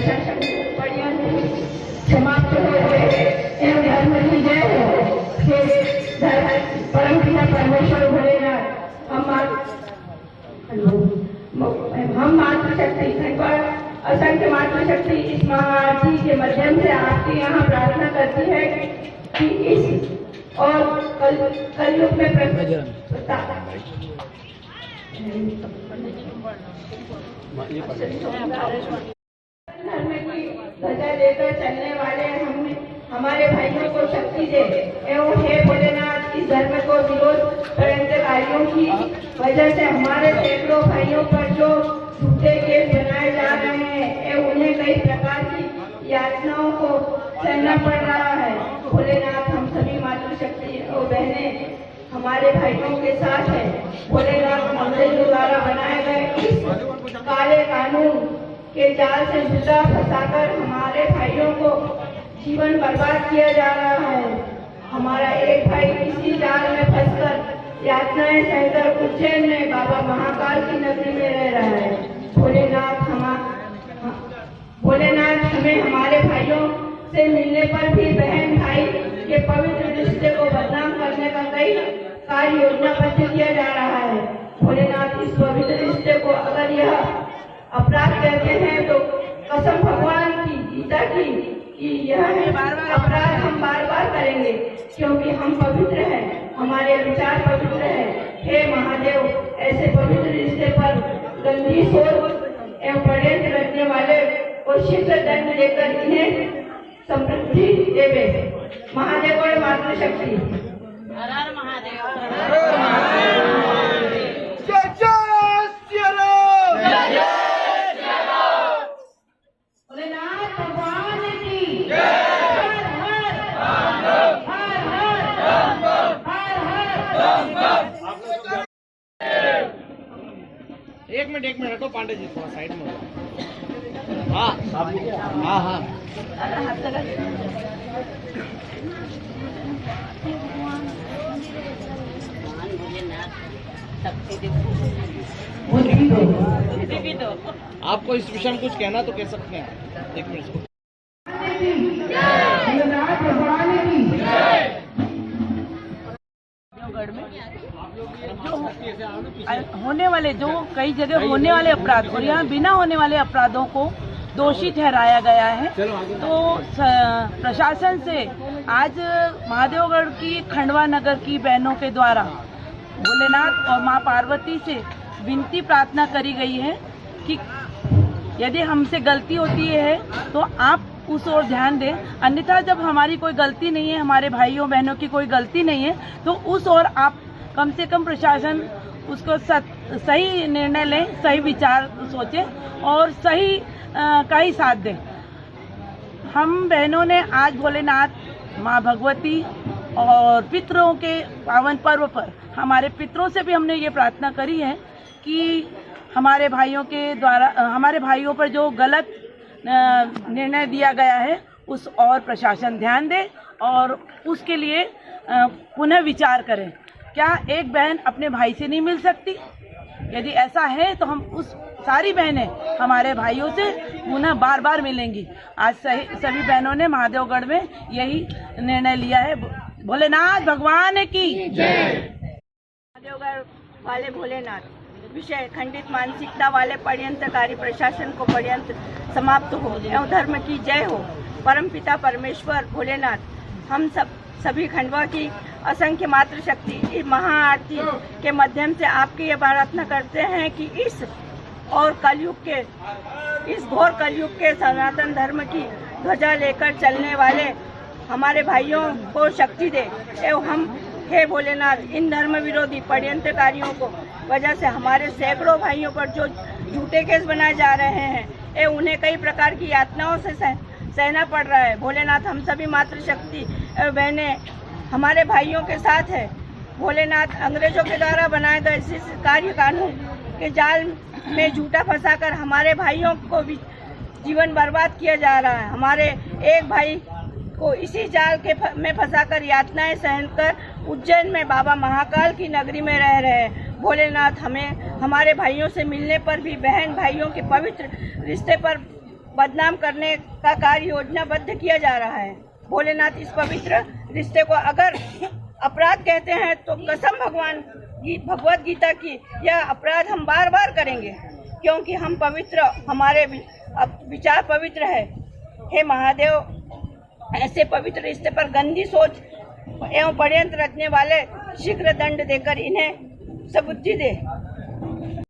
प्रशासन पर्यंत समाप्त हो गए। एवं धर्म की जय हो। परमपिता परमेश्वर भोलेनाथ हम मातृशक्ति खंडवा असंख्य मातृशक्ति इस महाआरती के माध्यम से आपके यहाँ प्रार्थना करती है कि इस और कलयुग में धर्म की ध्वजा लेकर चलने वाले हमारे भाइयों को शक्ति दे एवं हे भोलेनाथ इस धर्म को विरोध षड्यंत्रकारियों की वजह से हमारे सैकड़ों भाइयों पर जो झूठे केस बनाए जा रहे हैं एवं उन्हें कई प्रकार की यातनाओं को सहना पड़ रहा है। भोलेनाथ हम सभी मातृशक्ति और बहनें हमारे भाइयों के साथ है। भोलेनाथ अंग्रेजों द्वारा बनाए गए इस काले कानून के जाल से झूठा फंसाकर हमारे भाइयों को जीवन बर्बाद किया जा रहा है। हमारा एक भाई इसी जाल में फंसकर यातनाएं सहकर उज्जैन में बाबा महाकाल की नगरी में रह रहा है। भोलेनाथ हमें हमारे भाइयों से मिलने पर भी बहन भाई के पवित्र रिश्ते को बदनाम करने का कई कार्य योजनाबद्ध किया जा रहा है। भोलेनाथ इस पवित्र रिश्ते को अगर यह अपराध करते हैं तो कसम भगवान की गीता की कि यह अपराध हम बार बार करेंगे क्योंकि हम पवित्र हैं, हमारे विचार पवित्र हैं। हे महादेव ऐसे पवित्र रिश्ते पर गंदी सोच एवं षड्यंत्र रचने वाले को शीघ्र दंड देकर इन्हें समृद्धि देवे। महादेव और मातृशक्ति। हर हर महादेव। भोलेनाथ भगवान की एक मिनट हटो पांडे जी थोड़ा साइड में। हाँ हाँ हाँ आपको इस विषय में कुछ कहना तो कह सकते हैं। एक मिनट होने वाले जो कई जगह होने वाले अपराध और यहाँ बिना होने वाले अपराधों को दोषी ठहराया गया है। तो प्रशासन से आज महादेवगढ़ की खंडवा नगर की बहनों के द्वारा भोलेनाथ और मां पार्वती से विनती प्रार्थना करी गई है कि यदि हमसे गलती होती है तो आप उस ओर ध्यान दें, अन्यथा जब हमारी कोई गलती नहीं है, हमारे भाइयों बहनों की कोई गलती नहीं है तो उस ओर आप कम से कम प्रशासन उसको सही निर्णय लें, सही विचार सोचें और सही का ही साथ दें। हम बहनों ने आज भोलेनाथ माँ भगवती और पितरों के पावन पर्व पर हमारे पितरों से भी हमने ये प्रार्थना करी है कि हमारे भाइयों के द्वारा हमारे भाइयों पर जो गलत निर्णय दिया गया है उस और प्रशासन ध्यान दे और उसके लिए पुनः विचार करें। क्या एक बहन अपने भाई से नहीं मिल सकती? यदि ऐसा है तो हम उस सारी बहनें हमारे भाइयों से पुनः बार बार मिलेंगी। आज सभी बहनों ने महादेवगढ़ में यही निर्णय लिया है। भोलेनाथ भगवान की जय। महादेवगढ़ वाले भोलेनाथ विषय खंडित मानसिकता वाले षड्यंत्रकारी प्रशासन को पर्यंत समाप्त हो एवं धर्म की जय हो। परमपिता परमेश्वर भोलेनाथ हम सभी खंडवा की असंख्य मातृशक्ति इस महाआरती के माध्यम से आपकी ये प्रार्थना करते हैं कि इस घोर कलयुग के सनातन धर्म की ध्वजा लेकर चलने वाले हमारे भाइयों को शक्ति दे एवं हम हे भोलेनाथ इन धर्म विरोधी षड्यंत्रकारियों को वजह से हमारे सैकड़ों भाइयों पर जो झूठे केस बनाए जा रहे हैं एवं उन्हें कई प्रकार की यातनाओं से सहना पड़ रहा है। भोलेनाथ हम सभी मातृशक्ति एवं बहनें हमारे भाइयों के साथ है। भोलेनाथ अंग्रेजों के द्वारा बनाए गए इस कार्य कानून के जाल में झूठा फंसाकर हमारे भाइयों को भी जीवन बर्बाद किया जा रहा है। हमारे एक भाई को इसी जाल में फंसाकर यातनाएं सहकर उज्जैन में बाबा महाकाल की नगरी में रह रहे हैं। भोलेनाथ हमें हमारे भाइयों से मिलने पर भी बहन भाइयों के पवित्र रिश्ते पर बदनाम करने का कार्य योजनाबद्ध किया जा रहा है। भोलेनाथ इस पवित्र रिश्ते को अगर अपराध कहते हैं तो कसम भगवत गीता की यह अपराध हम बार बार करेंगे, क्योंकि हम पवित्र, हमारे विचार पवित्र है। हे महादेव, ऐसे पवित्र रिश्ते पर गंदी सोच एवं षड्यंत्र रचने वाले शीघ्र दंड देकर इन्हें सबुद्धि दे।